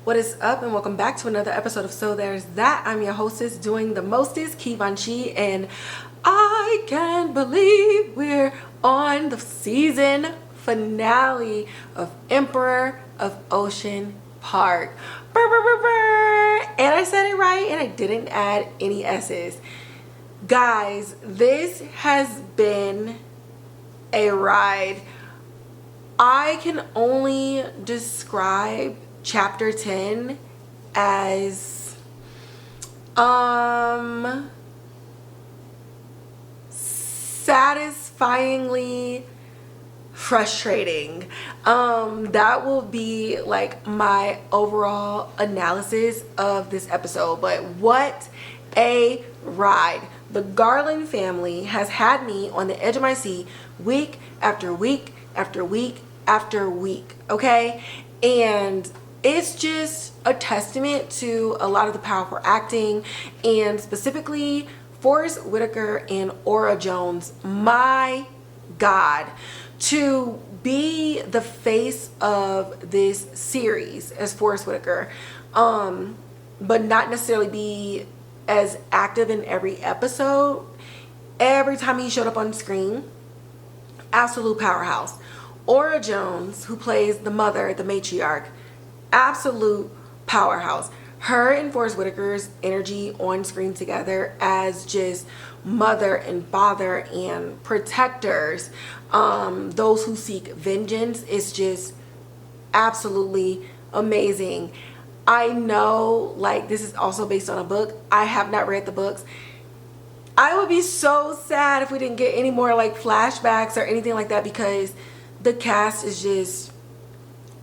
What is up, and welcome back to another episode of So There's That. I'm your hostess doing the mostest, Givenchy, and I can't believe we're on the season finale of Emperor of Ocean Park. Brr, brr, brr, brr. And I said it right, and I didn't add any S's. Guys, this has been a ride. I can only describe chapter 10 as satisfyingly frustrating. That will be like my overall analysis of this episode. But what a ride. The Garland family has had me on the edge of my seat week after week after week after week, okay? And it's just a testament to a lot of the powerful acting, and specifically Forest Whitaker and Ora Jones. My God, to be the face of this series as Forest Whitaker, but not necessarily be as active in every episode. Every time he showed up on screen, absolute powerhouse. Ora Jones, who plays the mother, the matriarch, absolute powerhouse. Her and Forest Whitaker's energy on screen together as just mother and father and protectors, those who seek vengeance, is just absolutely amazing. I know, like, this is also based on a book. I have not read the books. I would be so sad if we didn't get any more like flashbacks or anything like that, because the cast is just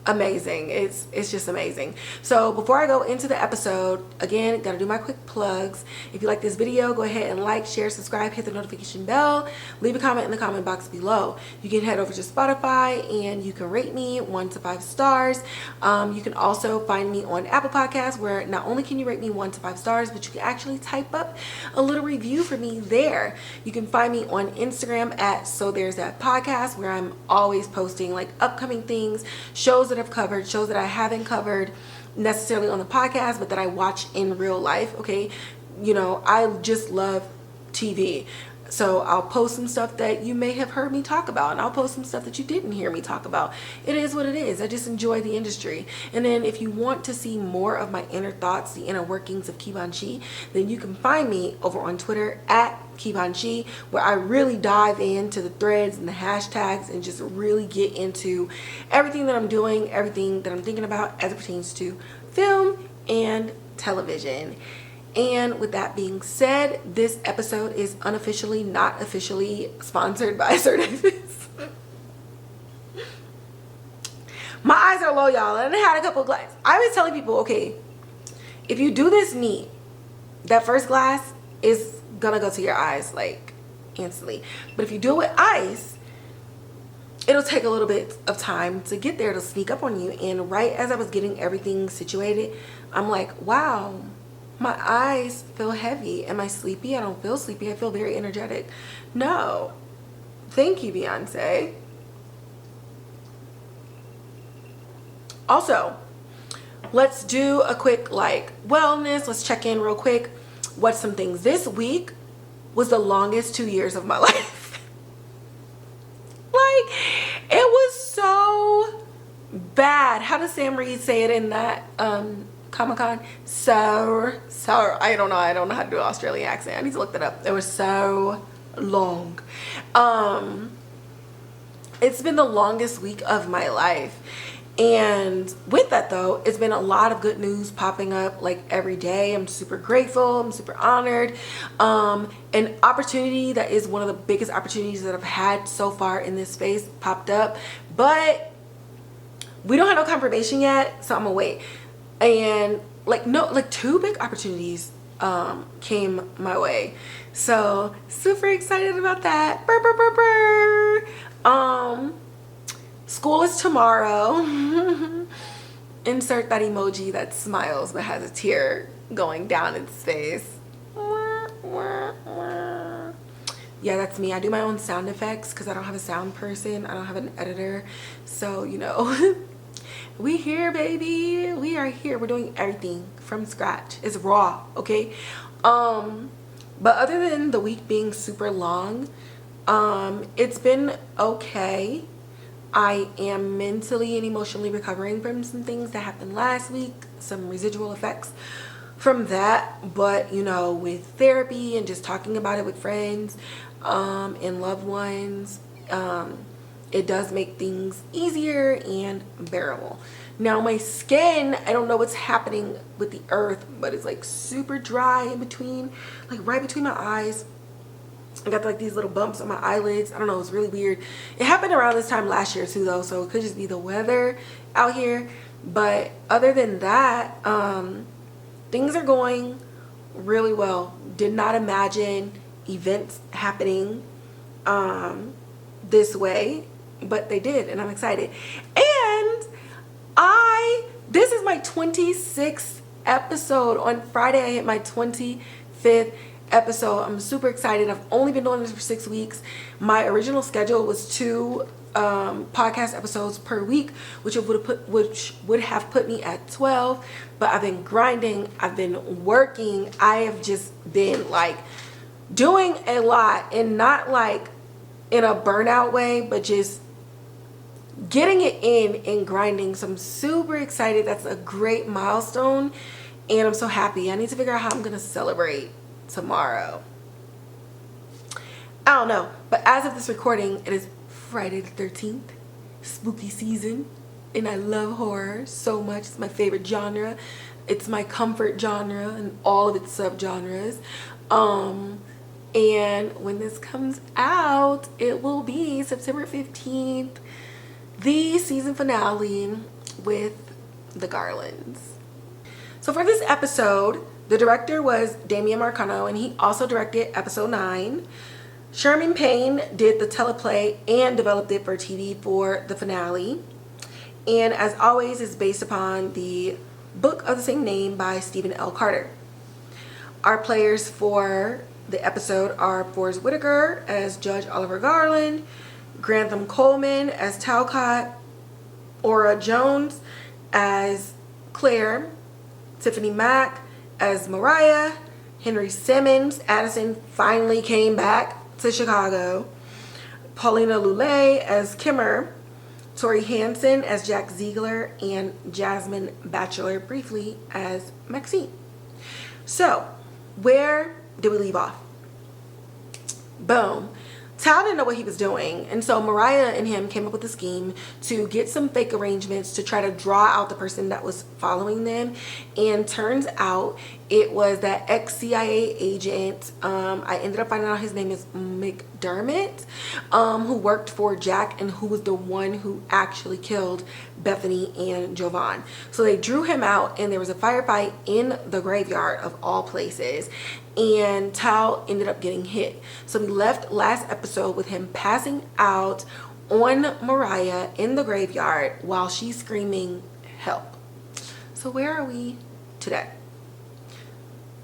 amazing. It's just amazing. So before I go into the episode, again, gotta do my quick plugs. If you like this video, go ahead and like, share, subscribe, hit the notification bell, leave a comment in the comment box below. You can head over to Spotify and you can rate me 1 to 5 stars. You can also find me on Apple Podcasts, where not only can you rate me 1 to 5 stars, but you can actually type up a little review for me there. You can find me on Instagram at So There's That Podcast, where I'm always posting like upcoming things, shows that I've covered, shows that I haven't covered necessarily on the podcast, but that I watch in real life. Okay, you know, I just love TV, so I'll post some stuff that you may have heard me talk about, and I'll post some stuff that you didn't hear me talk about. It is what it is. I just enjoy the industry. And then if you want to see more of my inner thoughts, the inner workings of Givenchy, then you can find me over on Twitter at Givenchy, where I really dive into the threads and the hashtags and just really get into everything that I'm doing, everything that I'm thinking about as it pertains to film and television. And with that being said, this episode is unofficially, not officially sponsored by Certificates. My eyes are low, y'all, and I had a couple of glasses. I was telling people, okay, if you do this neat, that first glass is gonna go to your eyes like instantly. But if you do it with ice, it'll take a little bit of time to get there, to sneak up on you. And right as I was getting everything situated, I'm like, wow, my eyes feel heavy. Am I sleepy? I don't feel sleepy. I feel very energetic. No. Thank you, Beyonce. Also, let's do a quick like wellness. Let's check in real quick. What's some things? This week was the longest 2 years of my life. Like, it was so bad. How does Sam Reed say it in that Comic-Con? So I don't know how to do an Australian accent. I need to look that up. It was so long. It's been the longest week of my life. And with that though, it's been a lot of good news popping up like every day. I'm super grateful. I'm super honored. An opportunity that is one of the biggest opportunities that I've had so far in this space popped up, but we don't have no confirmation yet, so I'm gonna wait. And like two big opportunities came my way, so super excited about that. Brr, brr, brr, brr. School is tomorrow. Insert that emoji that smiles but has a tear going down its face. Yeah, that's me. I do my own sound effects because I don't have a sound person. I don't have an editor. So, you know, We here, baby. We are here. We're doing everything from scratch. It's raw, okay? But other than the week being super long, it's been okay. I am mentally and emotionally recovering from some things that happened last week, some residual effects from that. But you know, with therapy and just talking about it with friends and loved ones, it does make things easier and bearable. Now my skin, I don't know what's happening with the earth, but it's like super dry in between, like right between my eyes. I got like these little bumps on my eyelids. I don't know, it's really weird. It happened around this time last year too though, so it could just be the weather out here. But other than that, things are going really well. Did not imagine events happening this way, but they did, and I'm excited. And this is my 26th episode. On Friday I hit my 25th episode. I'm super excited. I've only been doing this for 6 weeks. My original schedule was 2 podcast episodes per week, which would have put me at 12, but I've been grinding, I've been working, I have just been like doing a lot, and not like in a burnout way, but just getting it in and grinding. So I'm super excited. That's a great milestone, and I'm so happy. I need to figure out how I'm gonna celebrate tomorrow. I don't know, but as of this recording, it is Friday the 13th, spooky season, and I love horror so much. It's my favorite genre. It's my comfort genre and all of its subgenres. And when this comes out, it will be September 15th, the season finale with the Garlands. So for this episode, the director was Damian Marcano, and he also directed episode 9. Sherman Payne did the teleplay and developed it for TV for the finale. And as always, it's based upon the book of the same name by Stephen L. Carter. Our players for the episode are Forrest Whitaker as Judge Oliver Garland, Grantham Coleman as Talcott, Ora Jones as Claire, Tiffany Mack as Mariah, Henry Simmons, Addison finally came back to Chicago, Paulina Lulay as Kimmer, Torrey Hanson as Jack Ziegler, and Jasmine Batchelor briefly as Maxine. So where did we leave off? Boom. Tal didn't know what he was doing, and so Mariah and him came up with a scheme to get some fake arrangements to try to draw out the person that was following them. And turns out it was that ex-CIA agent, I ended up finding out his name is McDermott, who worked for Jack and who was the one who actually killed Bethany and Jovan. So they drew him out, and there was a firefight in the graveyard of all places, and Tal ended up getting hit. So we left last episode with him passing out on Mariah in the graveyard while she's screaming help. So where are we today?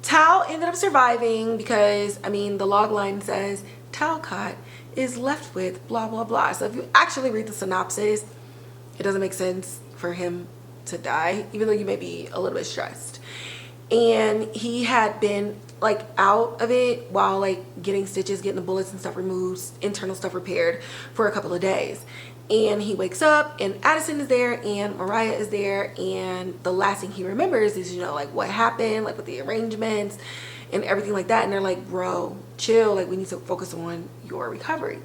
Tal ended up surviving because, I mean, the log line says Talcott is left with blah blah blah. So if you actually read the synopsis, it doesn't make sense for him to die, even though you may be a little bit stressed. And he had been like out of it while like getting stitches, getting the bullets and stuff removed, internal stuff repaired for a couple of days. And he wakes up and Addison is there and Mariah is there, and the last thing he remembers is, you know, like what happened, like with the arrangements and everything like that. And they're like, bro, chill, like we need to focus on your recovery.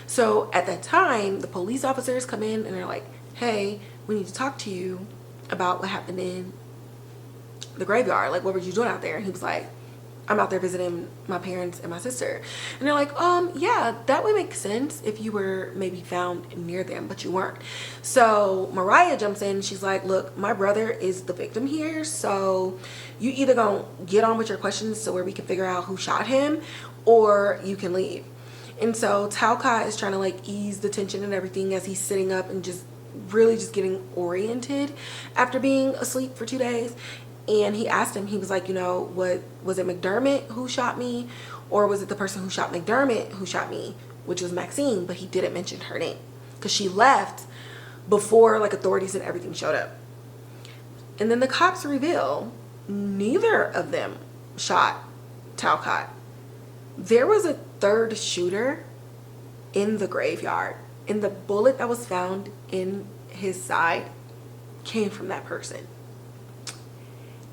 So at that time, the police officers come in and they're like, hey, we need to talk to you about what happened in the graveyard. Like, what were you doing out there? And he was like, I'm out there visiting my parents and my sister. And they're like, yeah, that would make sense if you were maybe found near them, but you weren't. So Mariah jumps in. She's like, look, my brother is the victim here, so you either gonna get on with your questions so where we can figure out who shot him, or you can leave. And so Talcott is trying to like ease the tension and everything as he's sitting up and just really just getting oriented after being asleep for 2 days. And he asked him, he was like, you know, what was it, McDermott who shot me, or was it the person who shot McDermott who shot me, which was Maxine? But he didn't mention her name because she left before like authorities and everything showed up. And then the cops reveal neither of them shot Talcott. There was a third shooter in the graveyard, and the bullet that was found in his side came from that person.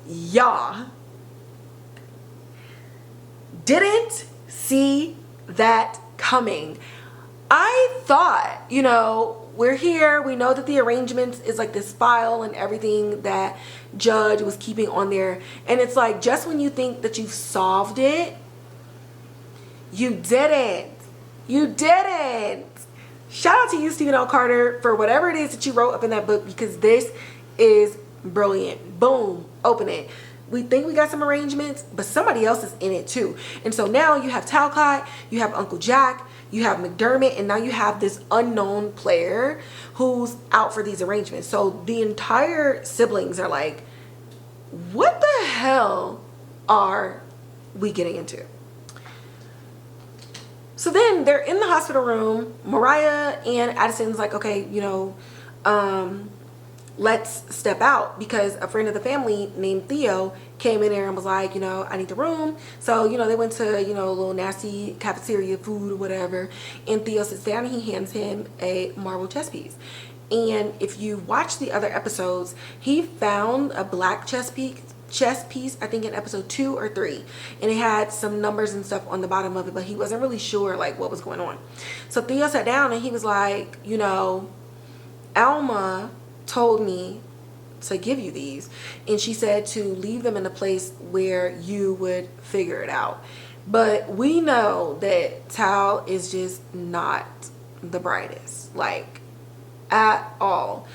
Y'all didn't see that coming. I thought, you know, we're here, we know that the arrangements is like this file and everything that Judge was keeping on there, and it's like just when you think that you've solved it, you didn't. Shout out to you, Stephen L. Carter, for whatever it is that you wrote up in that book, because this is brilliant. Boom, open it. We think we got some arrangements, but somebody else is in it too. And so now you have Talcott, you have Uncle Jack, you have McDermott, and now you have this unknown player who's out for these arrangements. So the entire siblings are like, what the hell are we getting into? So then they're in the hospital room. Mariah and Addison's like, okay, you know, let's step out, because a friend of the family named Theo came in there and was like, you know, I need the room. So, you know, they went to, you know, a little nasty cafeteria food or whatever, and Theo sits down and he hands him a marble chess piece. And if you watch the other episodes, he found a black chess piece, I think in episode 2 or 3, and it had some numbers and stuff on the bottom of it, but he wasn't really sure like what was going on. So Theo sat down and he was like, you know, Alma told me to give you these, and she said to leave them in a place where you would figure it out. But we know that Tal is just not the brightest, like at all.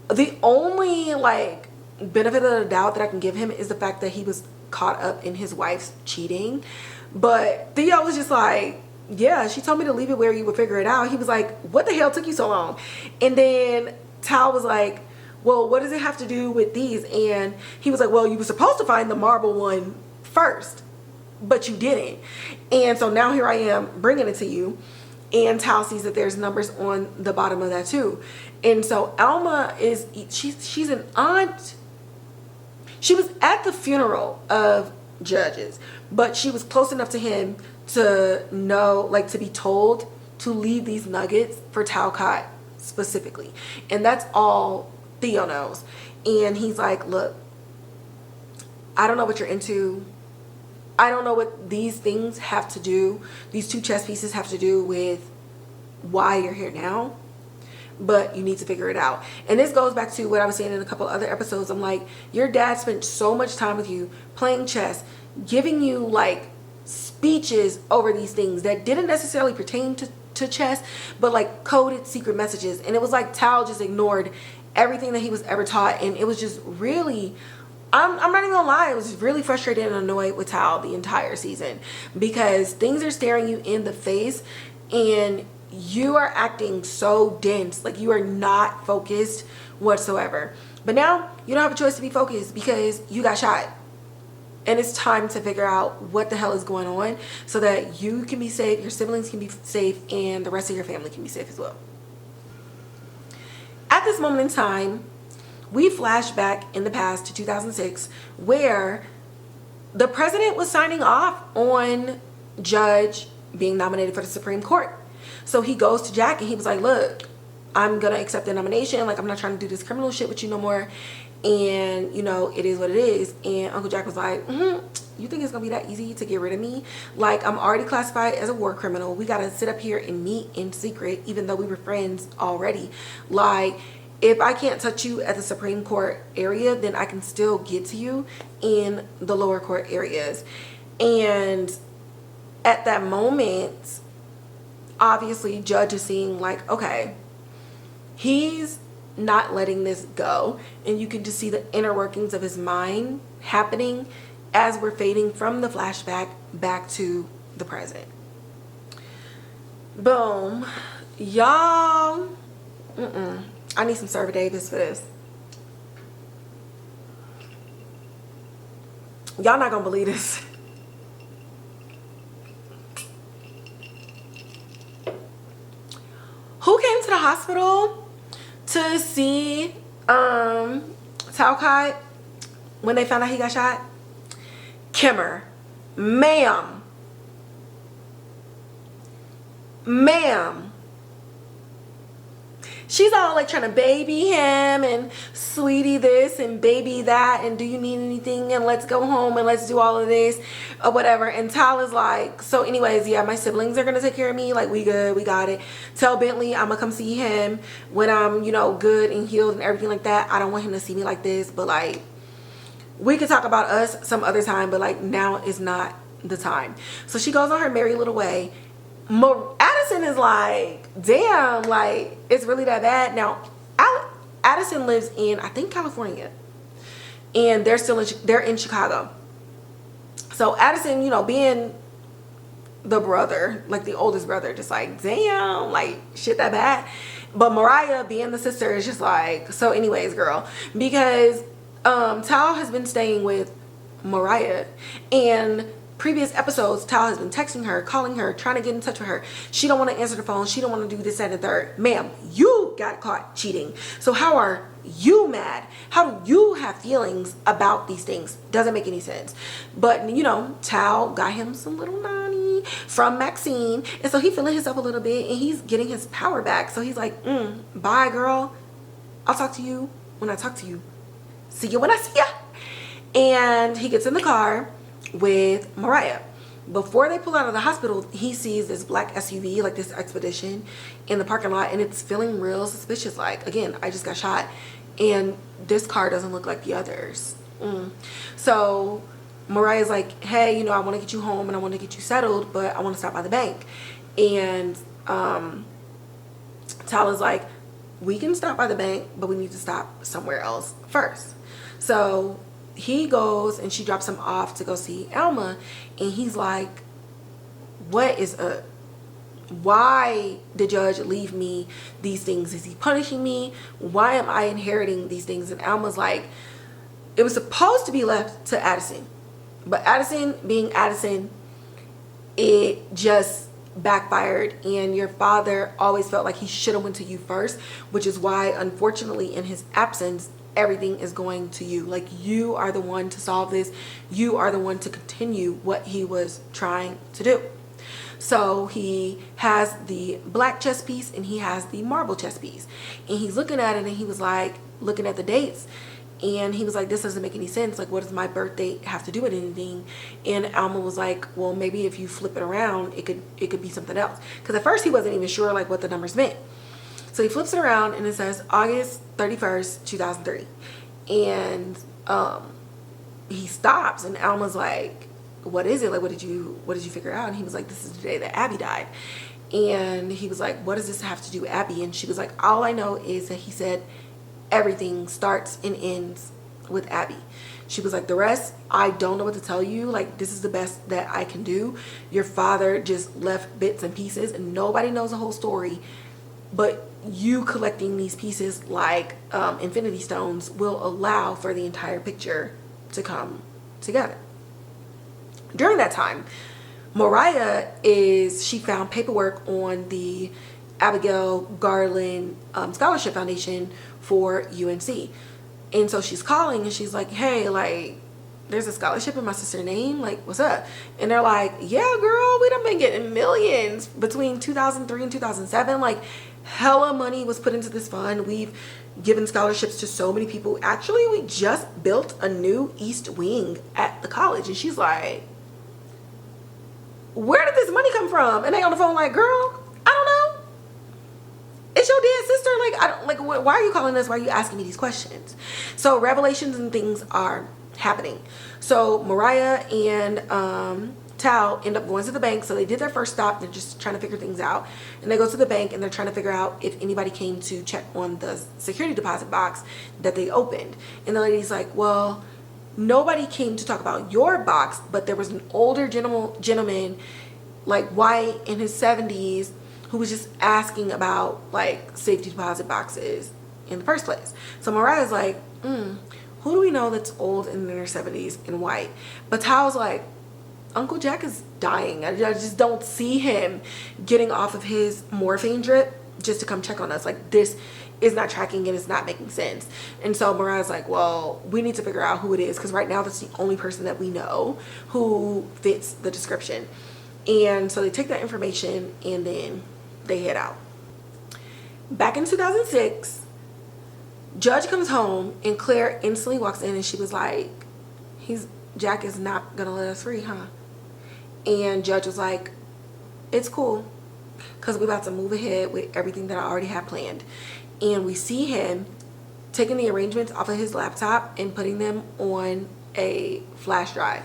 The only like benefit of the doubt that I can give him is the fact that he was caught up in his wife's cheating. But Theo was just like, yeah, she told me to leave it where you would figure it out. He was like, what the hell took you so long? And then Tal was like, well, what does it have to do with these? And he was like, well, you were supposed to find the marble one first, but you didn't. And so now here I am bringing it to you. And Tal sees that there's numbers on the bottom of that too. And so Alma is, she's an aunt. She was at the funeral of Judge's, but she was close enough to him to know, like to be told to leave these nuggets for Talcott specifically. And that's all Theo knows. And he's like, look, I don't know what you're into. I don't know what these things have to do, these two chess pieces have to do with why you're here now, but you need to figure it out. And this goes back to what I was saying in a couple other episodes. I'm like, your dad spent so much time with you playing chess, giving you like speeches over these things that didn't necessarily pertain to chess, but like coded secret messages. And it was like Tal just ignored everything that he was ever taught. And it was just really, I'm not even gonna lie, I was really frustrated and annoyed with Tal the entire season, because things are staring you in the face and you are acting so dense, like you are not focused whatsoever. But now you don't have a choice to be focused because you got shot. And it's time to figure out what the hell is going on so that you can be safe, your siblings can be safe, and the rest of your family can be safe as well. At this moment in time, we flash back in the past to 2006, where the president was signing off on Judge being nominated for the Supreme Court. So he goes to Jack and he was like, look, I'm gonna accept the nomination. Like, I'm not trying to do this criminal shit with you no more. And, you know, it is what it is. And Uncle Jack was like, you think it's gonna be that easy to get rid of me? Like, I'm already classified as a war criminal. We gotta sit up here and meet in secret, even though we were friends already. Like, if I can't touch you at the Supreme Court area, then I can still get to you in the lower court areas. And at that moment, obviously Judge is seeing like, okay, he's not letting this go. And you can just see the inner workings of his mind happening as we're fading from the flashback back to the present. Boom. Y'all, I need some Serva Davis for this. Y'all not gonna believe this. Who came to the hospital to see Talcott when they found out he got shot. Kimmer, ma'am, she's all like trying to baby him and sweetie this and baby that and do you need anything and let's go home and let's do all of this or whatever. And Tal is like, so anyways, yeah, my siblings are gonna take care of me, like we good, we got it. Tell Bentley I'm gonna come see him when I'm, you know, good and healed and everything like that. I don't want him to see me like this, but like we could talk about us some other time, but like now is not the time. So she goes on her merry little way. Addison is like, damn, like it's really that bad. Now Addison lives in, I think, California, and they're in Chicago. So Addison, you know, being the brother, like the oldest brother, just like, damn, like shit that bad. But Mariah, being the sister, is just like, so anyways, girl, because Tal has been staying with Mariah, and previous episodes, Tal has been texting her, calling her, trying to get in touch with her. She don't want to answer the phone. She don't want to do this, that, and the third. Ma'am, you got caught cheating. So how are you mad? How do you have feelings about these things? Doesn't make any sense. But, you know, Tal got him some little nanny from Maxine. And so he's feeling himself a little bit, and he's getting his power back. So he's like, bye, girl. I'll talk to you when I talk to you. See you when I see ya. And he gets in the car with Mariah. Before they pull out of the hospital, he sees this black SUV, like this Expedition, in the parking lot, and it's feeling real suspicious. Like, again, I just got shot and this car doesn't look like the others. So Mariah's like, hey, you know, I want to get you home and I want to get you settled, but I want to stop by the bank. And Tal is like, we can stop by the bank, but we need to stop somewhere else first. So he goes and she drops him off to go see Alma, and he's like, what is up? Why did Judge leave me these things? Is he punishing me? Why am I inheriting these things? And Alma's like, it was supposed to be left to Addison, but Addison being Addison, it just backfired, and your father always felt like he should have went to you first, which is why, unfortunately, in his absence, everything is going to you. Like, you are the one to solve this. You are the one to continue what he was trying to do. So he has the black chess piece and he has the marble chess piece, and he's looking at it, and he was like looking at the dates, and he was like, this doesn't make any sense. Like, what does my birthday have to do with anything? And Alma was like, well, maybe if you flip it around, it could be something else. Because at first he wasn't even sure like what the numbers meant. So he flips it around and it says August 31st, 2003. And he stops, and Alma's like, what is it? Like, what did you figure out? And he was like, this is the day that Abby died. And he was like, what does this have to do with Abby? And she was like, all I know is that he said everything starts and ends with Abby. She was like, the rest, I don't know what to tell you. Like, this is the best that I can do. Your father just left bits and pieces, and nobody knows the whole story. But you collecting these pieces like infinity stones will allow for the entire picture to come together. During that time, Mariah she found paperwork on the Abigail Garland Scholarship Foundation for UNC. And so she's calling and she's like, hey, like, there's a scholarship in my sister's name, like, what's up? And they're like, yeah, girl, we done been getting millions between 2003 and 2007. Like, hella money was put into this fund. We've given scholarships to so many people. Actually, we just built a new East Wing at the college. And she's like, where did this money come from? And they on the phone like, girl, I don't know. It's your dead sister. Like, I don't, like, why are you calling us? Why are you asking me these questions? So revelations and things are happening. So Mariah and Tal end up going to the bank. So they did their first stop. They're just trying to figure things out. And they go to the bank and they're trying to figure out if anybody came to check on the security deposit box that they opened. And the lady's like, well, nobody came to talk about your box, but there was an older gentleman, like white, in his 70s, who was just asking about like safety deposit boxes in the first place. So Mariah's like, who do we know that's old and in their 70s and white? But Tal's like, Uncle Jack is dying. I just don't see him getting off of his morphine drip just to come check on us. Like, this is not tracking and it's not making sense. And so Mariah's like, well, we need to figure out who it is, because right now that's the only person that we know who fits the description. And so they take that information and then they head out. Back in 2006, Judge comes home and Claire instantly walks in and she was like, Jack is not gonna let us free, huh? And Judge was like, it's cool, because we're about to move ahead with everything that I already have planned. And we see him taking the arrangements off of his laptop and putting them on a flash drive.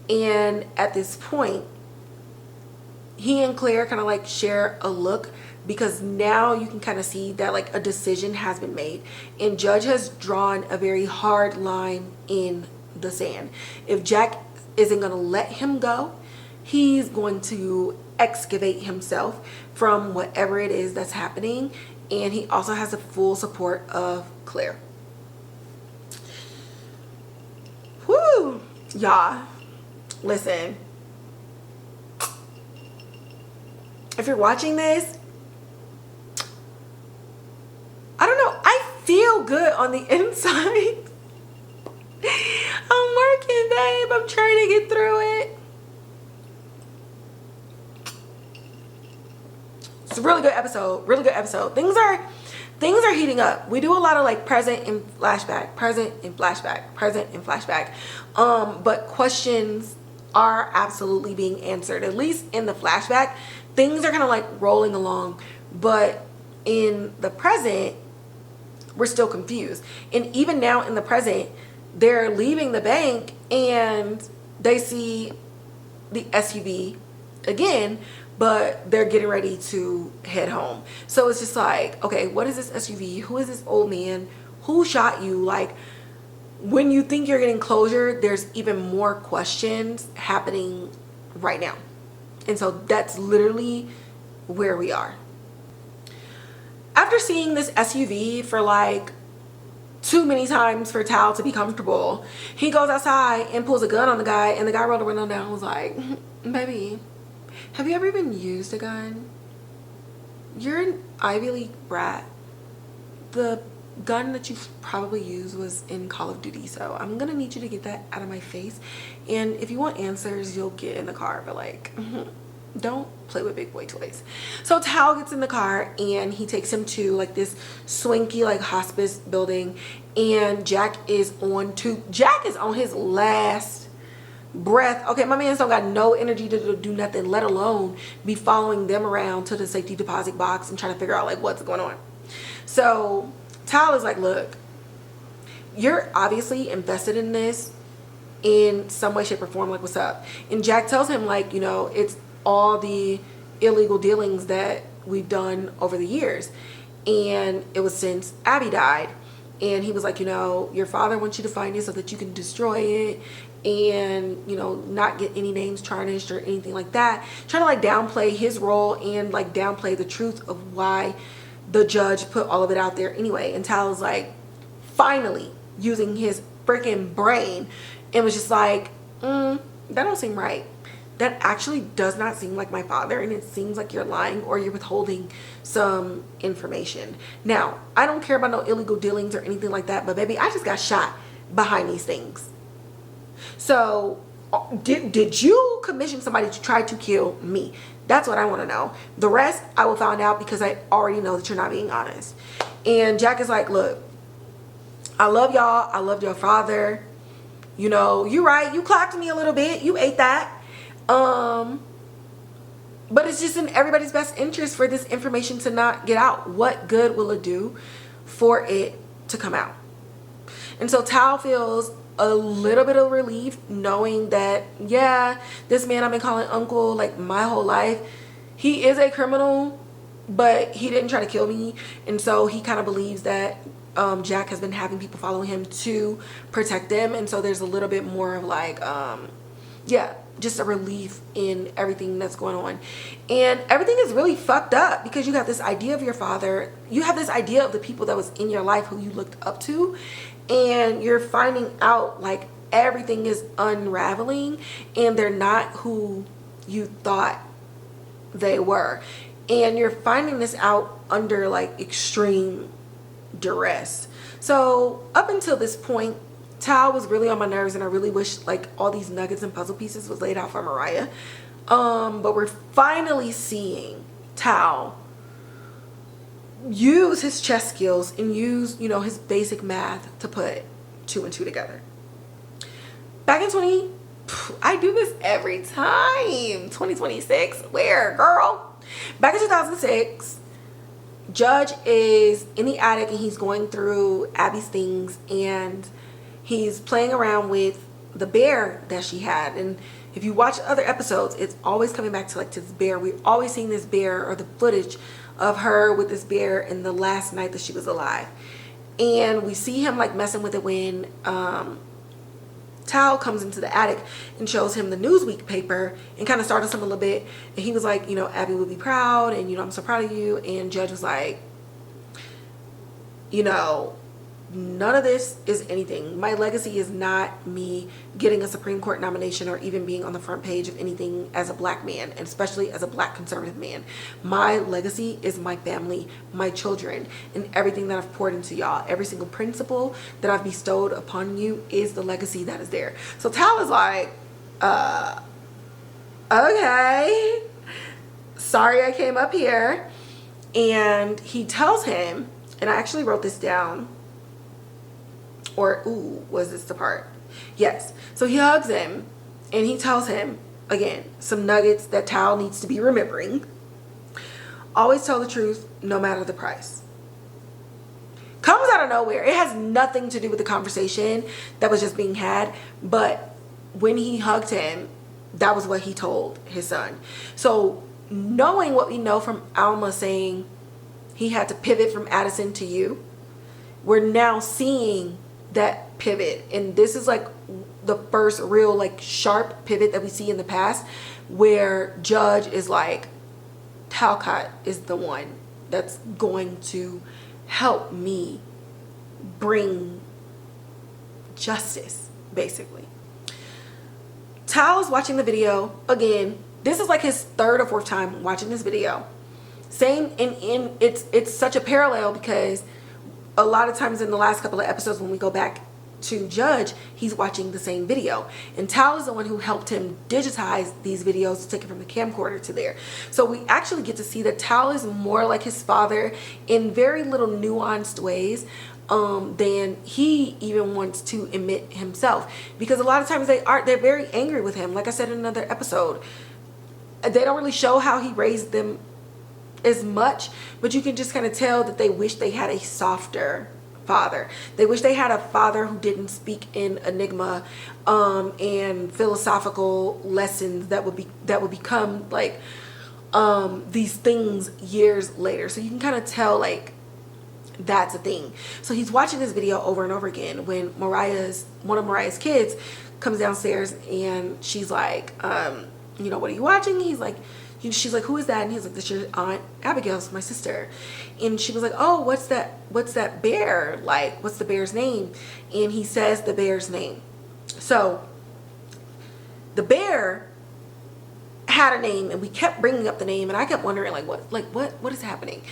And at this point, he and Claire kind of like share a look, because now you can kind of see that like a decision has been made, and Judge has drawn a very hard line in the sand. If Jack isn't going to let him go, he's going to excavate himself from whatever it is that's happening. And he also has the full support of Claire. Whoo, y'all, listen, if you're watching this, I don't know, I feel good on the inside. I'm working, babe. I'm trying to get through it. It's a really good episode. Really good episode. Things are heating up. We do a lot of like present and flashback, present and flashback, present and flashback. But questions are absolutely being answered. At least in the flashback, things are kind of like rolling along. But in the present, we're still confused. And even now in the present, they're leaving the bank and they see the SUV again, but they're getting ready to head home. So it's just like, okay, what is this SUV? Who is this old man? Who shot you? Like, when you think you're getting closure, there's even more questions happening right now. And so that's literally where we are. After seeing this SUV for like too many times for Tal to be comfortable, he goes outside and pulls a gun on the guy, and the guy rolled the window down and was like, baby, have you ever even used a gun? You're an Ivy League brat. The gun that you probably used was in Call of Duty, so I'm gonna need you to get that out of my face. And if you want answers, you'll get in the car, but like, don't play with big boy toys. So Tal gets in the car and he takes him to like this swanky like hospice building, and Jack is on his last breath. Okay, my man's don't got no energy to do nothing, let alone be following them around to the safety deposit box and trying to figure out like what's going on. So Tal is like, look, you're obviously invested in this in some way, shape, or form. Like, what's up? And Jack tells him like, you know, it's all the illegal dealings that we've done over the years, and it was since Abby died. And he was like, you know, your father wants you to find it so that you can destroy it and, you know, not get any names tarnished or anything like that, trying to like downplay his role and like downplay the truth of why the judge put all of it out there anyway. And Tal is like finally using his freaking brain and was just like, that don't seem right. That actually does not seem like my father, and it seems like you're lying or you're withholding some information. Now, I don't care about no illegal dealings or anything like that, but baby, I just got shot behind these things. So did you commission somebody to try to kill me? That's what I want to know. The rest I will find out, because I already know that you're not being honest. And Jack is like, look, I love y'all. I loved your father. You know, you're right. You clocked me a little bit. You ate that. But it's just in everybody's best interest for this information to not get out. What good will it do for it to come out? And so Tal feels a little bit of relief knowing that, yeah, this man I've been calling uncle like my whole life, he is a criminal, but he didn't try to kill me. And so he kind of believes that Jack has been having people follow him to protect them. And so there's a little bit more of like, yeah, just a relief in everything that's going on. And everything is really fucked up because you have this idea of your father, you have this idea of the people that was in your life who you looked up to, and you're finding out like everything is unraveling and they're not who you thought they were. and you're finding this out under like extreme duress. So up until this point, Tal was really on my nerves, and I really wish like all these nuggets and puzzle pieces was laid out for Mariah. But we're finally seeing Tal use his chess skills and use, you know, his basic math to put 2 and 2 together. Back in I do this every time. 2026, where, girl? Back in 2006, Judge is in the attic and he's going through Abby's things, and he's playing around with the bear that she had. And if you watch other episodes, it's always coming back to like to this bear. We're always seeing this bear, or the footage of her with this bear in the last night that she was alive. And we see him like messing with it when Tal comes into the attic and shows him the Newsweek paper and kind of startles him a little bit. And he was like, you know, Abby would be proud, and you know, I'm so proud of you. And Judge was like, you know, none of this is anything. My legacy is not me getting a Supreme Court nomination or even being on the front page of anything as a black man, and especially as a black conservative man. My legacy is my family, my children, and everything that I've poured into y'all. Every single principle that I've bestowed upon you is the legacy that is there. So Tal is like, okay, sorry I came up here. And he tells him, and I actually wrote this down, or ooh, was this the part? Yes. So he hugs him and he tells him, again, some nuggets that Tal needs to be remembering. Always tell the truth, no matter the price. Comes out of nowhere. It has nothing to do with the conversation that was just being had, but when he hugged him, that was what he told his son. So knowing what we know from Alma saying he had to pivot from Addison to you, we're now seeing that pivot. And this is like the first real like sharp pivot that we see in the past, where Judge is like, Talcott is the one that's going to help me bring justice, basically. Tal is watching the video again. This is like his 3rd or 4th time watching this video. Same in it's such a parallel, because a lot of times in the last couple of episodes when we go back to Judge, he's watching the same video, and Tal is the one who helped him digitize these videos, take it from the camcorder to there. So we actually get to see that Tal is more like his father in very little nuanced ways than he even wants to admit himself, because a lot of times they're very angry with him. Like I said in another episode, they don't really show how he raised them as much, but you can just kind of tell that they wish they had a softer father. They wish they had a father who didn't speak in enigma and philosophical lessons that would become like these things years later. So you can kind of tell like that's a thing. So he's watching this video over and over again when one of Mariah's kids comes downstairs, and she's like, you know, what are you watching? He's like, she's like, who is that? And he's like, that's your aunt Abigail's, my sister. And she was like, oh, what's that bear? Like, what's the bear's name? And he says the bear's name. So the bear had a name, and we kept bringing up the name, and I kept wondering what is happening?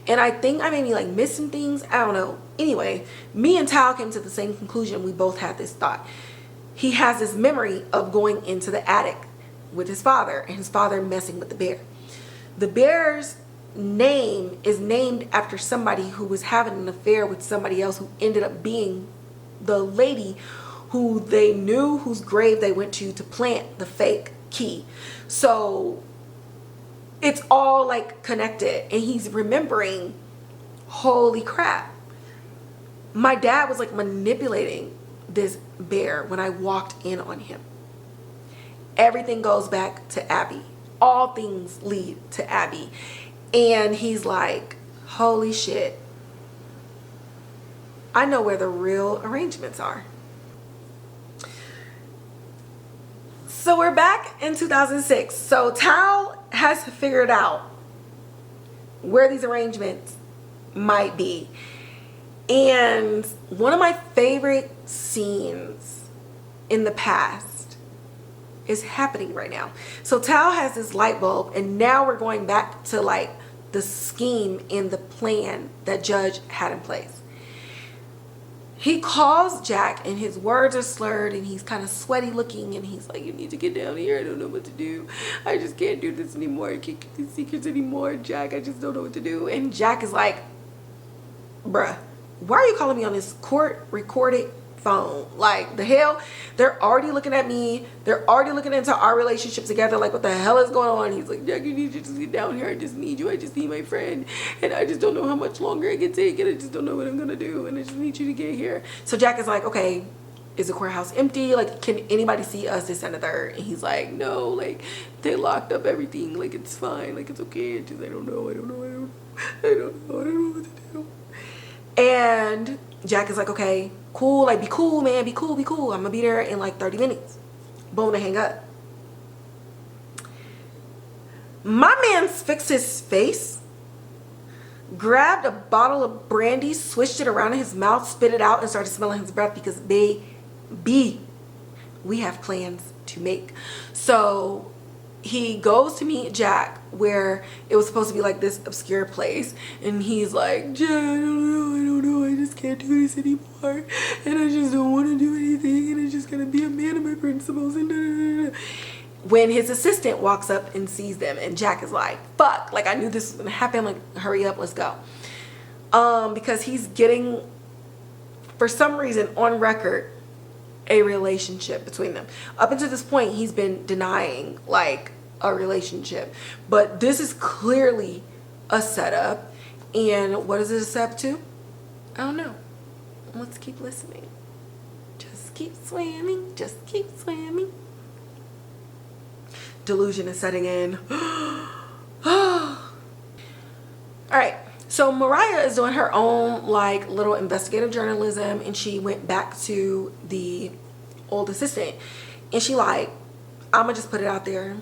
And I think I may be like missing things. I don't know. Anyway, me and Tal came to the same conclusion. We both had this thought. He has this memory of going into the attic with his father, and his father messing with the bear. The bear's name is named after somebody who was having an affair with somebody else, who ended up being the lady who they knew, whose grave they went to plant the fake key. So it's all like connected, and he's remembering, holy crap, my dad was like manipulating this bear when I walked in on him. Everything goes back to Abby. All things lead to Abby. And he's like, holy shit, I know where the real arrangements are. So we're back in 2006. So Tal has figured out where these arrangements might be. And one of my favorite scenes in the past is happening right now. So Tal has this light bulb, and now we're going back to like the scheme and the plan that Judge had in place. He calls Jack and his words are slurred and he's kind of sweaty looking and he's like, you need to get down here. I don't know what to do. I just can't do this anymore. I can't get these secrets anymore. Jack, I just don't know what to do. And Jack is like, bruh, why are you calling me on this court recorded phone? Like, the hell? They're already looking at me. They're already looking into our relationship together. Like, what the hell is going on? He's like, Jack, you need to just get down here. I just need you. I just need my friend. And I just don't know how much longer it can take. And I just don't know what I'm going to do. And I just need you to get here. So Jack is like, okay, is the courthouse empty? Like, can anybody see us, this and the third? And he's like, no, like, they locked up everything. Like, it's fine. Like, it's okay. It's just, I don't know what to do. And Jack is like, okay, cool, like, be cool, man, be cool. I'm gonna be there in like 30 minutes. Boom, they hang up. My man fixed his face, grabbed a bottle of brandy, swished it around in his mouth, spit it out, and started smelling his breath because, baby, we have plans to make. So he goes to meet Jack where it was supposed to be like this obscure place, and he's like, Jack, I don't know, I just can't do this anymore, and I just don't want to do anything, and I just gotta be a man of my principles, and when his assistant walks up and sees them, and Jack is like, fuck, like, I knew this was gonna happen, like, hurry up, let's go. Because he's getting, for some reason, on record, a relationship between them. Up until this point, he's been denying like a relationship, but this is clearly a setup. And what is it a setup to? I don't know. Let's keep listening. Just keep swimming. Just keep swimming. Delusion is setting in. All right. So Mariah is doing her own like little investigative journalism, and she went back to the old assistant and she like, I'ma just put it out there.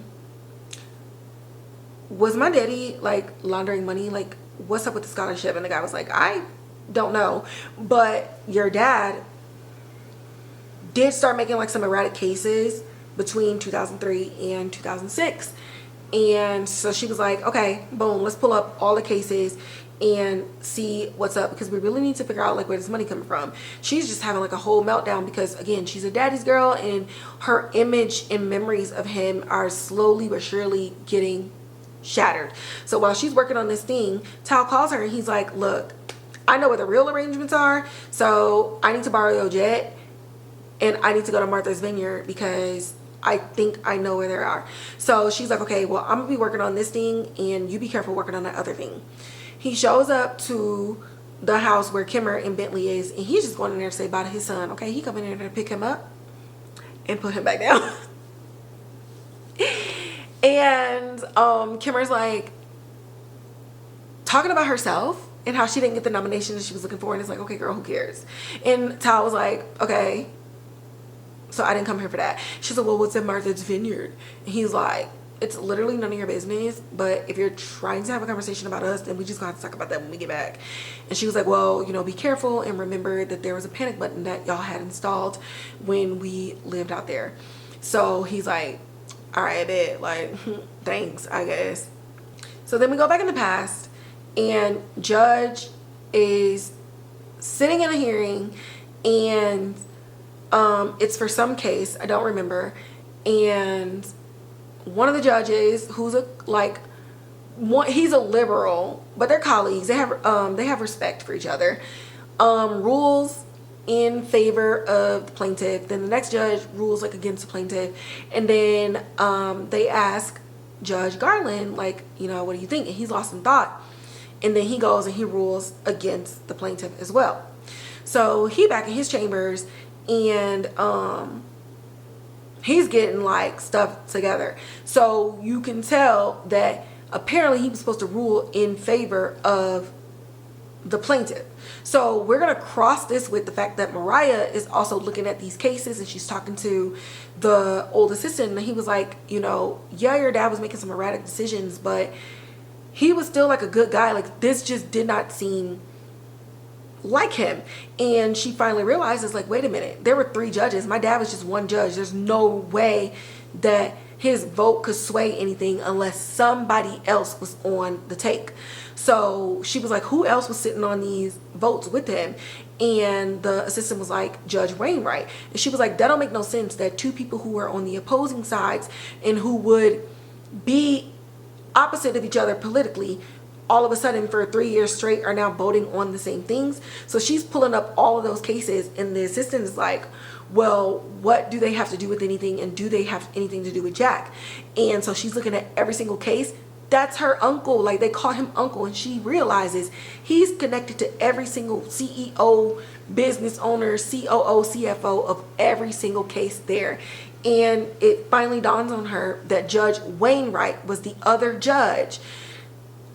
Was my daddy like laundering money? Like, what's up with the scholarship? And the guy was like, I don't know, but your dad did start making like some erratic cases between 2003 and 2006. And so she was like, okay, boom, let's pull up all the cases and see what's up, because we really need to figure out like where this money coming from. She's just having like a whole meltdown because, again, she's a daddy's girl and her image and memories of him are slowly but surely getting shattered. So while she's working on this thing, Tal calls her and he's like, look, I know where the real arrangements are, so I need to borrow your jet and I need to go to Martha's Vineyard because I think I know where they are. So she's like, okay, well, I'm gonna be working on this thing and you be careful working on that other thing. He shows up to the house where Kimmer and Bentley is, and he's just going in there to say bye to his son. Okay, he come in there to pick him up and put him back down. And Kimmer's like talking about herself and how she didn't get the nomination that she was looking for, and it's like, okay, girl, who cares? And Tal was like, okay, so I didn't come here for that. She said, well, what's in Martha's Vineyard? And he's like, it's literally none of your business, but if you're trying to have a conversation about us, then we just gonna have to talk about that when we get back. And she was like, well, you know, be careful and remember that there was a panic button that y'all had installed when we lived out there. So he's like, all right, I bet, like, thanks, I guess. So then we go back in the past, and Judge is sitting in a hearing, and it's for some case, I don't remember, and one of the judges, who's he's a liberal, but they're colleagues, they have respect for each other, rules in favor of the plaintiff. Then the next judge rules like against the plaintiff, and then they ask Judge Garland, like, you know, what do you think? And he's lost in thought, and then he goes and he rules against the plaintiff as well. So he back in his chambers, and he's getting like stuff together. So you can tell that apparently he was supposed to rule in favor of the plaintiff. So we're gonna cross this with the fact that Mariah is also looking at these cases, and she's talking to the old assistant, and he was like, you know, yeah, your dad was making some erratic decisions, but he was still like a good guy. Like, this just did not seem like him. And she finally realizes, like, wait a minute, there were 3 judges. My dad was just one judge. There's no way that his vote could sway anything unless somebody else was on the take. So she was like, who else was sitting on these votes with him? And the assistant was like, Judge Wainwright. And she was like, that don't make no sense that two people who were on the opposing sides and who would be opposite of each other politically, all of a sudden for 3 years straight are now voting on the same things. So she's pulling up all of those cases, and the assistant is like, well, what do they have to do with anything, and do they have anything to do with Jack? And so she's looking at every single case. That's her uncle. Like, they call him uncle, and she realizes he's connected to every single CEO, business owner, COO, CFO of every single case there. And it finally dawns on her that Judge Wainwright was the other judge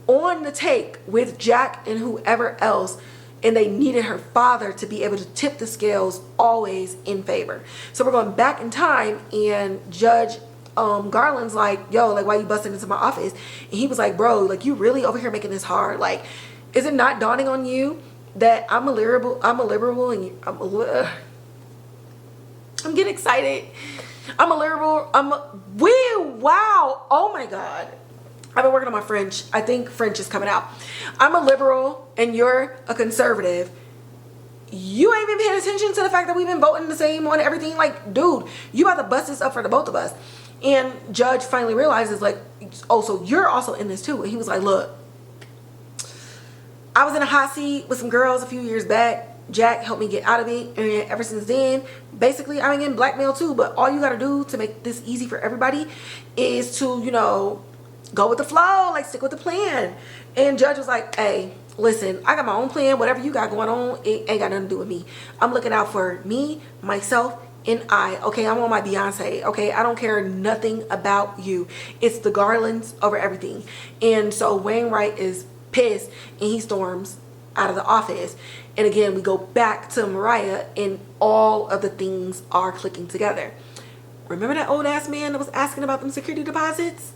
on the take with Jack and whoever else, and they needed her father to be able to tip the scales always in favor. So we're going back in time, and Judge Garland's like, yo, like, why you busting into my office? And he was like, bro, like, you really over here making this hard? Like, is it not dawning on you that I'm a liberal, and I'm getting excited. I'm a liberal, wow, oh my God. I've been working on my French. I think French is coming out. I'm a liberal and you're a conservative. You ain't been paying attention to the fact that we've been voting the same on everything. Like, dude, you about to bust this up for the both of us. And Judge finally realizes, like, oh, so you're also in this too. And he was like, look, I was in a hot seat with some girls a few years back. Jack helped me get out of it, and ever since then, basically, I've been getting blackmailed too. But all you gotta do to make this easy for everybody is to, you know, go with the flow, like, stick with the plan. And Judge was like, hey, listen, I got my own plan. Whatever you got going on, it ain't got nothing to do with me. I'm looking out for me, myself, and I. Okay, I'm on my Beyonce. Okay, I don't care nothing about you. It's the Garlands over everything. And so Wainwright is pissed, and he storms out of the office. And again, we go back to Mariah, and all of the things are clicking together. Remember that old ass man that was asking about them security deposits?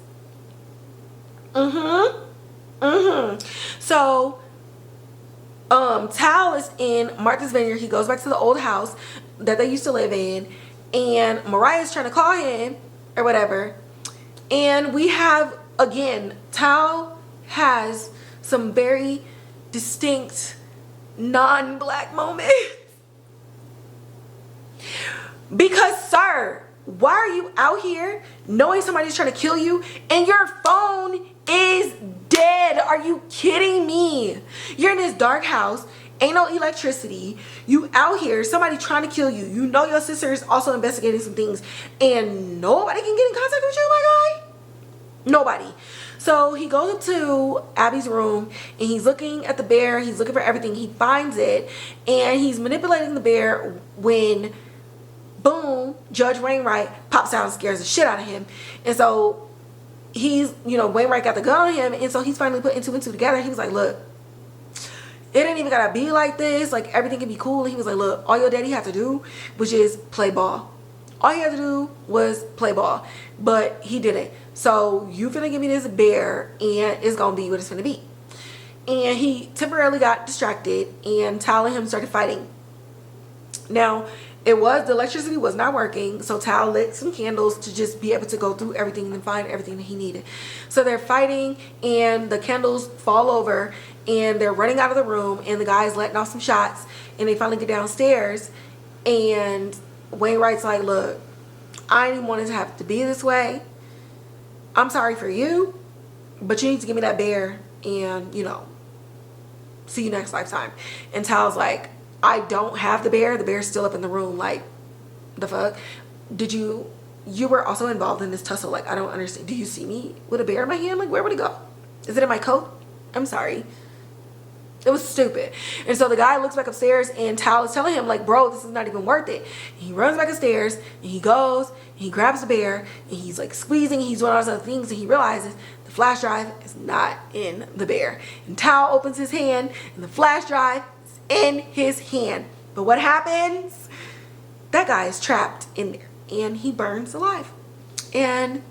So Tal is in Martha's Vineyard. He goes back to the old house that they used to live in, and Mariah's trying to call him or whatever. And we have, again, Tal has some very distinct non-black moments. Because, sir, why are you out here knowing somebody's trying to kill you and your phone is dead? Are you kidding me? You're in this dark house, ain't no electricity, you out here, somebody trying to kill you, you know your sister is also investigating some things, and nobody can get in contact with you, my guy? Nobody. So he goes up to Abby's room, and he's looking at the bear, he's looking for everything, he finds it, and he's manipulating the bear when, boom, Judge Wainwright pops out and scares the shit out of him. And so he's, you know, Wainwright got the gun on him, and so he's finally putting two and two together. He was like, look, it ain't even gotta be like this, like, everything can be cool. And he was like, look, all your daddy had to do was just play ball. All he had to do was play ball, but he didn't. So you finna give me this bear, and it's gonna be what it's finna be. And he temporarily got distracted, and Tal and him started fighting. Now, the electricity was not working, so Tal lit some candles to just be able to go through everything and find everything that he needed. So they're fighting, and the candles fall over, and they're running out of the room, and the guy's letting off some shots, and they finally get downstairs, and Wainwright's like, look, I didn't want it to have to be this way. I'm sorry for you, but you need to give me that bear, and, you know, see you next lifetime. And Tal's like, I don't have the bear. The bear's still up in the room. Like, the fuck? You were also involved in this tussle. Like, I don't understand. Do you see me with a bear in my hand? Like, where would it go? Is it in my coat? I'm sorry. It was stupid. And so the guy looks back upstairs, and Tal is telling him, like, bro, this is not even worth it. And he runs back upstairs, and he goes, and he grabs the bear, and he's like squeezing, he's doing all those other things, and he realizes the flash drive is not in the bear. And Tal opens his hand, and the flash drive is in his hand. But what happens? That guy is trapped in there, and he burns alive. And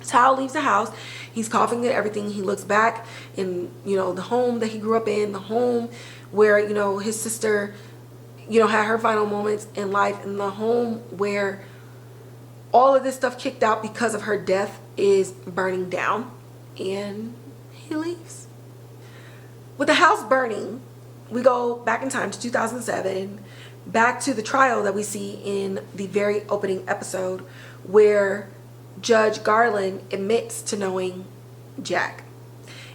Tal leaves the house. He's coughing at everything. He looks back in, you know, the home that he grew up in, the home where, you know, his sister, you know, had her final moments in life, in the home where all of this stuff kicked out because of her death is burning down, and he leaves. With the house burning, we go back in time to 2007, back to the trial that we see in the very opening episode, where Judge Garland admits to knowing Jack.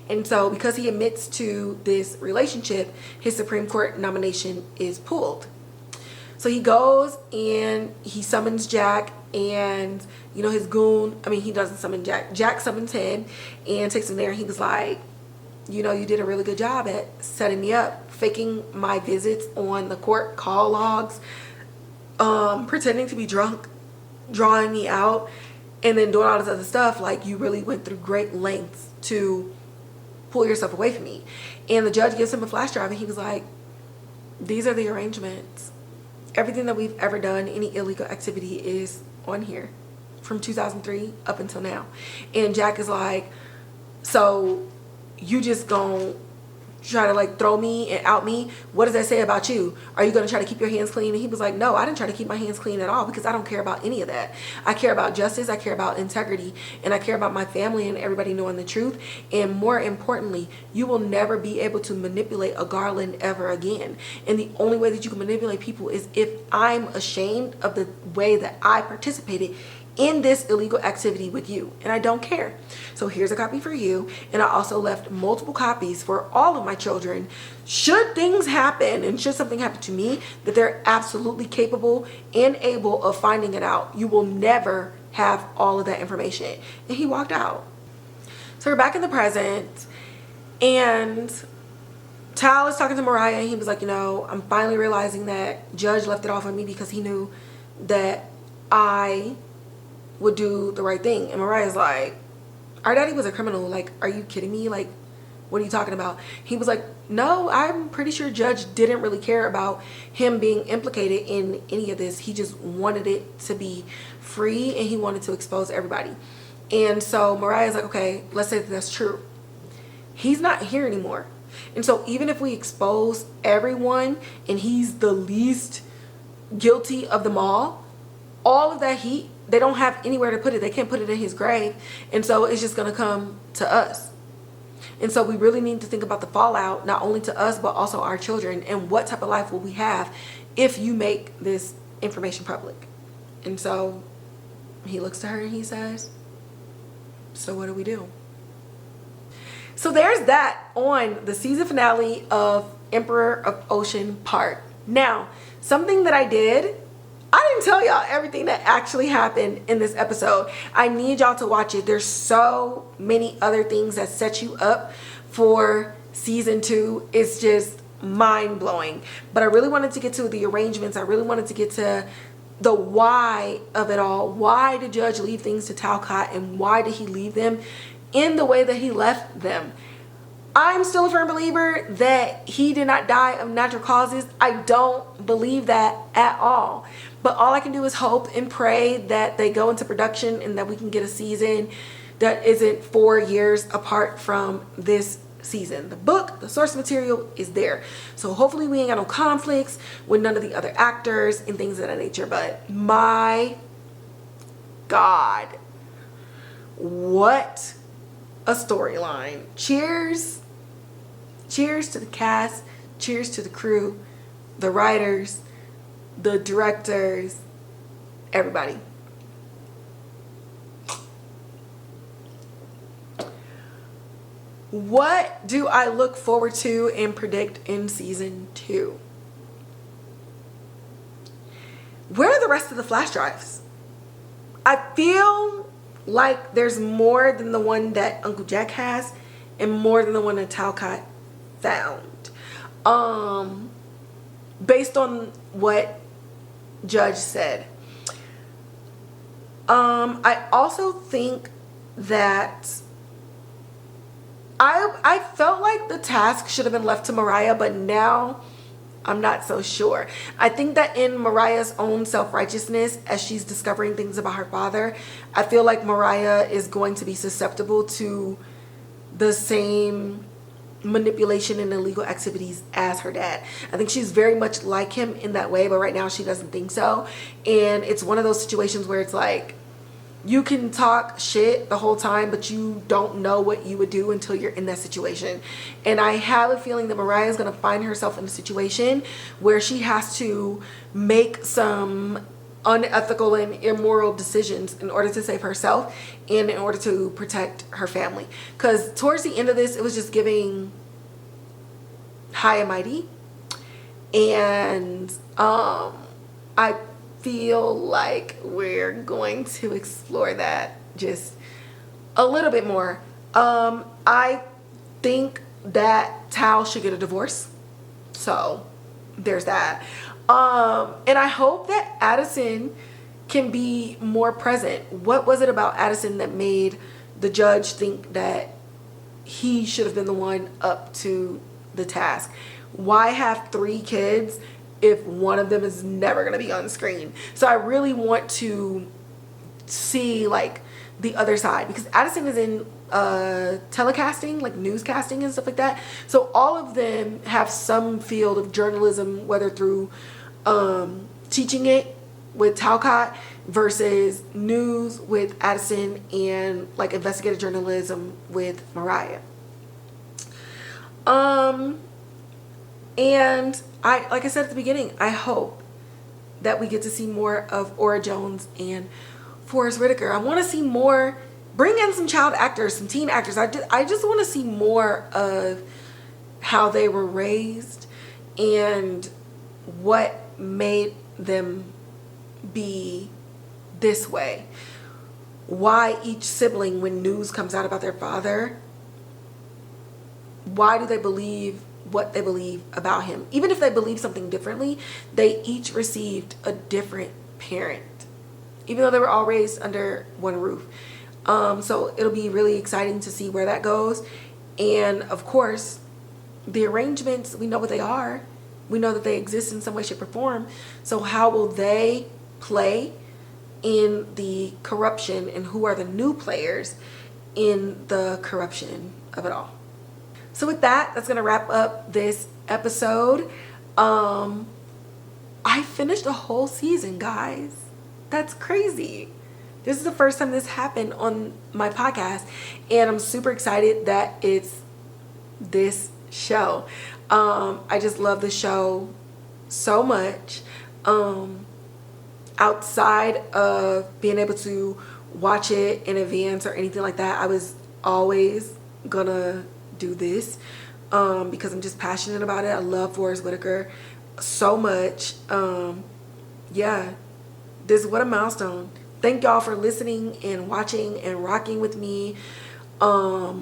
And so because he admits to this relationship, his Supreme Court nomination is pulled. So he goes and he summons Jack, and you know, his goon, I mean, he doesn't summon Jack. Jack summons him and takes him there, and he was like, you know, you did a really good job at setting me up, faking my visits on the court call logs, pretending to be drunk, drawing me out, and then doing all this other stuff. Like, you really went through great lengths to pull yourself away from me. And the judge gives him a flash drive, and he was like, these are the arrangements. Everything that we've ever done, any illegal activity, is on here from 2003 up until now. And Jack is like, so you just gonna try to like throw me and out me? What does that say about you? Are you gonna try to keep your hands clean? And he was like, no, I didn't try to keep my hands clean at all, because I don't care about any of that. I care about justice, I care about integrity, and I care about my family and everybody knowing the truth. And more importantly, you will never be able to manipulate a Garland ever again. And the only way that you can manipulate people is if I'm ashamed of the way that I participated in this illegal activity with you, and I don't care. So here's a copy for you, and I also left multiple copies for all of my children. Should things happen, and should something happen to me, that they're absolutely capable and able of finding it out. You will never have all of that information. And he walked out. So we're back in the present, and Tal is talking to Mariah, and he was like, you know, I'm finally realizing that Judge left it off on me because he knew that I would do the right thing. And Mariah's like, our daddy was a criminal. Like, are you kidding me? Like, what are you talking about? He was like, no, I'm pretty sure Judge didn't really care about him being implicated in any of this. He just wanted it to be free, and he wanted to expose everybody. And so Mariah's like, okay, let's say that that's true. He's not here anymore. And so even if we expose everyone and he's the least guilty of them all of that heat, they don't have anywhere to put it. They can't put it in his grave. And so it's just going to come to us. And so we really need to think about the fallout, not only to us, but also our children, and what type of life will we have if you make this information public. And so he looks to her and he says, so what do we do? So there's that on the season finale of Emperor of Ocean Part. Now, something that I didn't tell y'all everything that actually happened in this episode. I need y'all to watch it. There's so many other things that set you up for season 2. It's just mind-blowing. But I really wanted to get to the arrangements. I really wanted to get to the why of it all. Why did Judge leave things to Talcott, and why did he leave them in the way that he left them? I'm still a firm believer that he did not die of natural causes. I don't believe that at all. But all I can do is hope and pray that they go into production and that we can get a season that isn't 4 years apart from this season. The book, the source material is there. So hopefully we ain't got no conflicts with none of the other actors and things of that nature. But my God, what a storyline. Cheers. Cheers to the cast. Cheers to the crew, the writers, the directors, everybody. What do I look forward to and predict in season 2? Where are the rest of the flash drives? I feel like there's more than the one that Uncle Jack has, and more than the one that Talcott found. Based on what Judge said. I also think that I felt like the task should have been left to Mariah, but now I'm not so sure. I think that in Mariah's own self-righteousness, as she's discovering things about her father, I feel like Mariah is going to be susceptible to the same manipulation and illegal activities as her dad. I think she's very much like him in that way, but right now she doesn't think so. And it's one of those situations where it's like, You can talk shit the whole time, but you don't know what you would do until you're in that situation. And I have a feeling that Mariah is going to find herself in a situation where she has to make some unethical and immoral decisions in order to save herself and in order to protect her family. Because towards the end of this, it was just giving high and mighty. And I feel like we're going to explore that just a little bit more. I think that Tal should get a divorce, so there's that. And I hope that Addison can be more present. What was it about Addison that made the judge think that he should have been the one up to the task? Why have 3 kids if one of them is never going to be on screen? So I really want to see like the other side, because Addison is in telecasting, like newscasting and stuff like that. So all of them have some field of journalism, whether through teaching it with Talcott versus news with Addison, and like investigative journalism with Mariah. And like I said at the beginning, I hope that we get to see more of Ora Jones and Forrest Whitaker. I want to see more. Bring in some child actors, some teen actors. I just want to see more of how they were raised and what made them be this way. Why each sibling, when news comes out about their father, why do they believe what they believe about him? Even if they believe something differently, they each received a different parent, even though they were all raised under one roof. So it'll be really exciting to see where that goes. And of course, the arrangements, we know what they are. We know that they exist in some way, shape, or form. So how will they play in the corruption, and who are the new players in the corruption of it all? So with that, that's gonna wrap up this episode. I finished a whole season, guys. That's crazy. This is the first time this happened on my podcast, and I'm super excited that it's this show. I just love the show so much. Outside of being able to watch it in advance or anything like that, I was always gonna do this because I'm just passionate about it. I love Forrest Whitaker so much. Yeah, this is what a milestone. Thank y'all for listening and watching and rocking with me. I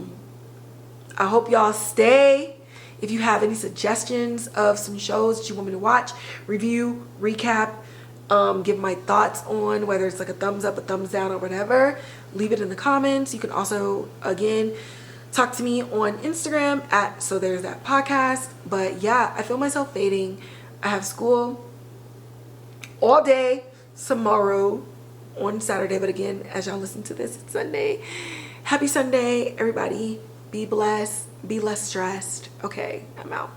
hope y'all stay. If you have any suggestions of some shows that you want me to watch, review, recap, give my thoughts on, whether it's like a thumbs up, a thumbs down, or whatever, leave it in the comments. You can also, again, talk to me on Instagram at So There's That Podcast. But yeah, I feel myself fading. I have school all day tomorrow on Saturday, but again, as y'all listen to this, it's Sunday. Happy Sunday, everybody. Be blessed, be less stressed. Okay, I'm out.